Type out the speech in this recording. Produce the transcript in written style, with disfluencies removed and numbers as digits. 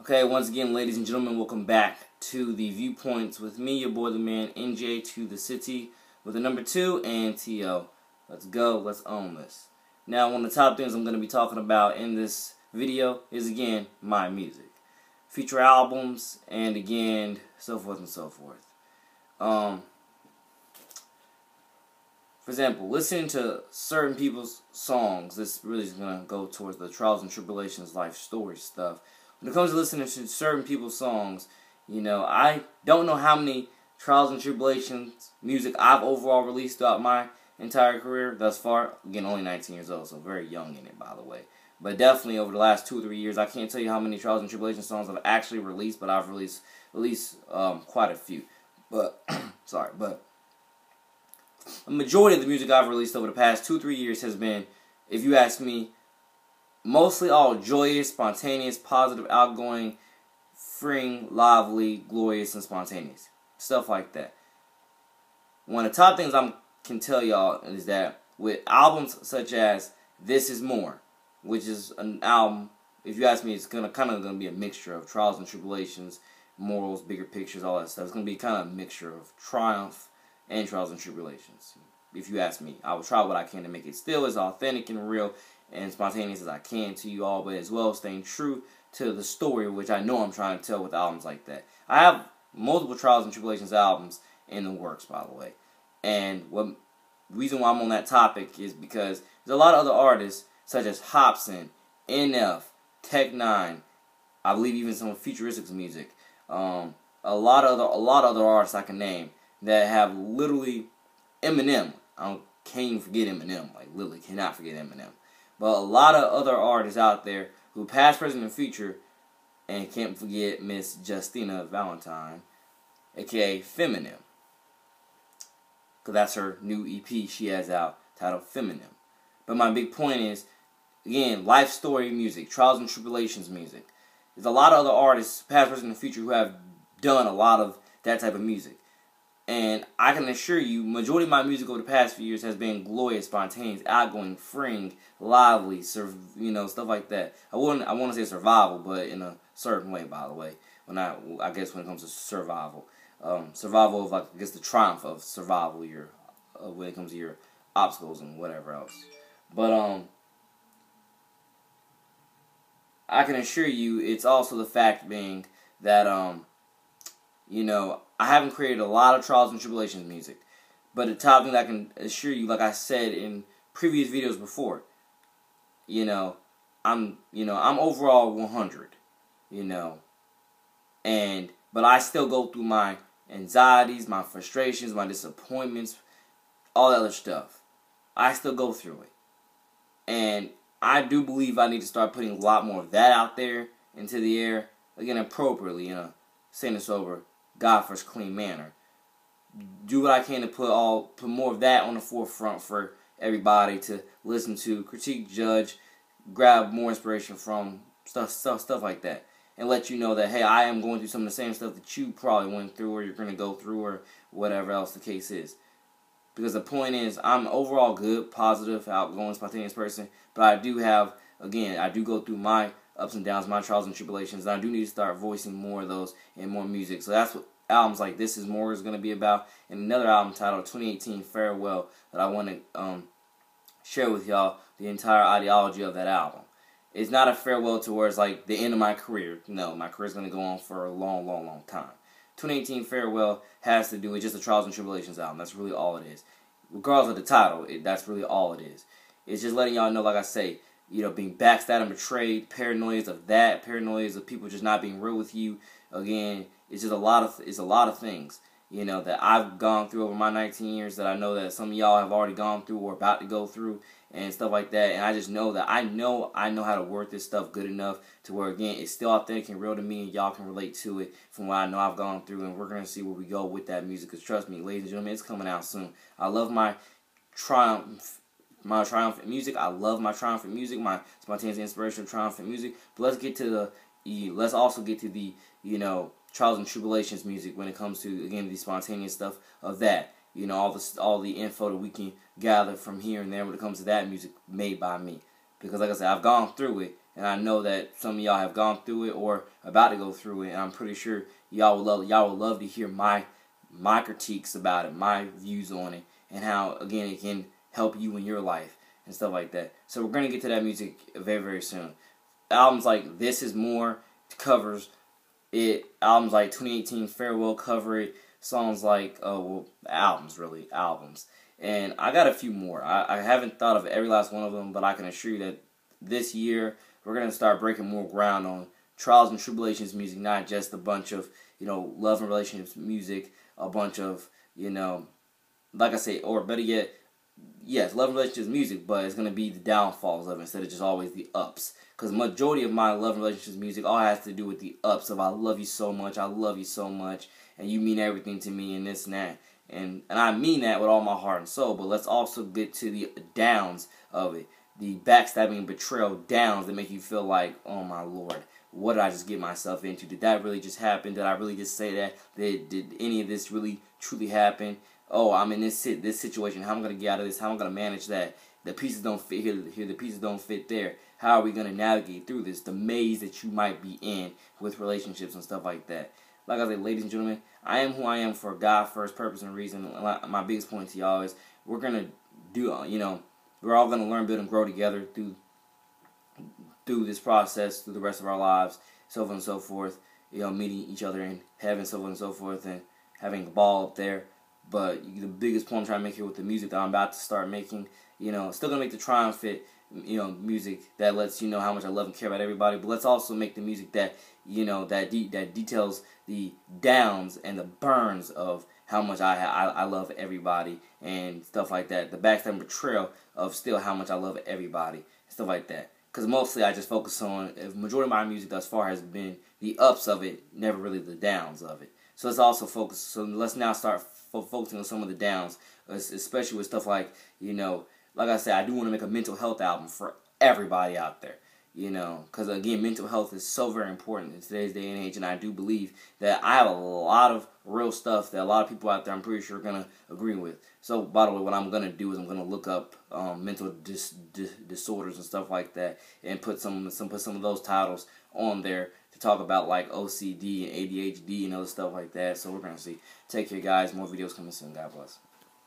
Okay, once again, ladies and gentlemen, welcome back to the Viewpoints with me, your boy, the man, NJ to the city, with the number 2 and TO. Let's go, let's own this. Now, one of the top things I'm going to be talking about in this video is, again, my music. Feature albums, and again, so forth and so forth. For example, listening to certain people's songs, this really is going to go towards the trials and tribulations, life story stuff. When it comes to listening to certain people's songs, I don't know how many trials and tribulations music I've overall released throughout my entire career thus far. Again, only 19 years old, so very young in it, by the way. But definitely over the last 2 or 3 years, I can't tell you how many trials and tribulations songs I've actually released, but I've released at least quite a few. But, but the majority of the music I've released over the past 2 or 3 years has been, if you ask me, mostly all joyous, spontaneous, positive, outgoing, freeing, lively, glorious, and spontaneous. Stuff like that. One of the top things I can tell y'all is that with albums such as This Is More, which is an album, if you ask me, it's kind of gonna be a mixture of trials and tribulations, morals, bigger pictures, all that stuff. It's gonna be kind of a mixture of triumph and trials and tribulations. If you ask me, I will try what I can to make it still as authentic and real and spontaneous as I can to you all, but as well staying true to the story, which I know I'm trying to tell with albums like that. I have multiple trials and tribulations albums in the works, by the way. And the reason why I'm on that topic is because there's a lot of other artists, such as Hobson, NF, Tech 9, I believe even some futuristic music, a lot of other artists I can name that have literally Eminem. Can't even forget Eminem. Like, literally cannot forget Eminem. But a lot of other artists out there who past, present, and future, and can't forget Miss Justina Valentine, aka Feminem. Because that's her new EP she has out, titled Feminem. But my big point is, again, life story music, trials and tribulations music. There's a lot of other artists, past, present, and future, who have done a lot of that type of music. And I can assure you, majority of my music over the past few years has been glorious, spontaneous, outgoing, freeing, lively, stuff like that. I want to say survival, but in a certain way, by the way. I guess when it comes to survival, survival of, like, I guess, the triumph of survival, when it comes to your obstacles and whatever else. But I can assure you, it's also the fact being that I haven't created a lot of trials and tribulations music, but the top thing I can assure you, like I said in previous videos before, I'm overall 100, but I still go through my anxieties, my frustrations, my disappointments, all that other stuff. I still go through it, and I do believe I need to start putting a lot more of that out there into the air, again, appropriately, in a sane and sober, God first, clean manner. Do what I can to put more of that on the forefront for everybody to listen to, critique, judge, grab more inspiration from, stuff like that, and let you know that, hey, I am going through some of the same stuff that you probably went through, or you're going to go through, or whatever else the case is. Because the point is, I'm overall good, positive, outgoing, spontaneous person, but I do go through my ups and downs, my trials and tribulations, and I do need to start voicing more of those in more music. So that's what albums like This Is More is going to be about, and another album titled 2018 Farewell that I want to share with y'all the entire ideology of that album. It's not a farewell towards, like, the end of my career. No, my career is going to go on for a long, long, long time. 2018 Farewell has to do with just a trials and tribulations album. That's really all it is. Regardless of the title, that's really all it is. It's just letting y'all know, like I say, being backstabbed and betrayed, paranoias of that, paranoias of people just not being real with you. Again, it's just a lot of things, that I've gone through over my 19 years that I know that some of y'all have already gone through or about to go through and stuff like that. And I just know that I know how to work this stuff good enough to where, again, it's still authentic and real to me, and y'all can relate to it from what I know I've gone through. And we're going to see where we go with that music, because trust me, ladies and gentlemen, it's coming out soon. I love my triumphant music. I love my triumphant music, my spontaneous, inspirational, triumphant music. But let's also get to the trials and tribulations music when it comes to, again, the spontaneous stuff of that. All the info that we can gather from here and there when it comes to that music made by me. Because, like I said, I've gone through it, and I know that some of y'all have gone through it or about to go through it, and I'm pretty sure y'all would love to hear my critiques about it, my views on it, and how again it can help you in your life and stuff like that. So we're gonna get to that music very, very soon. Albums like This Is More covers it. Albums like 2018 Farewell cover it. Songs like albums. And I got a few more. I haven't thought of every last one of them, but I can assure you that this year we're gonna start breaking more ground on trials and tribulations music, not just a bunch of love and relationships music, a bunch of like I say, or better yet, yes, love and relationships music, but it's going to be the downfalls of it instead of just always the ups. Because majority of my love and relationships music all has to do with the ups of I love you so much, and you mean everything to me, and this and that. And I mean that with all my heart and soul, but let's also get to the downs of it. The backstabbing and betrayal downs that make you feel like, oh my Lord, what did I just get myself into? Did that really just happen? Did I really just say that? Did any of this really, truly happen? Oh, I'm in this situation. How am I going to get out of this? How am I going to manage that? The pieces don't fit here. The pieces don't fit there. How are we going to navigate through this? The maze that you might be in with relationships and stuff like that. Like I said, ladies and gentlemen, I am who I am for God first, purpose, and reason. My biggest point to y'all is we're going to do, we're all going to learn, build, and grow together through this process, through the rest of our lives, so on and so forth. Meeting each other in heaven, so on and so forth, and having a ball up there. But the biggest point I'm trying to make here with the music that I'm about to start making, still gonna make the triumphant, music that lets you know how much I love and care about everybody. But let's also make the music that, that details the downs and the burns of how much I love everybody and stuff like that. The backstab betrayal of still how much I love everybody, stuff like that. Because mostly I just focus on, the majority of my music thus far has been the ups of it, never really the downs of it. So let's also focus. So let's now start focusing on some of the downs, especially with stuff like, like I said, I do want to make a mental health album for everybody out there. Because again, mental health is so very important in today's day and age, and I do believe that I have a lot of real stuff that a lot of people out there, I'm pretty sure, are going to agree with. So, by the way, what I'm going to do is I'm going to look up mental disorders and stuff like that, and put some of those titles on there to talk about like OCD and ADHD and other stuff like that. So we're going to see. Take care, guys. More videos coming soon. God bless.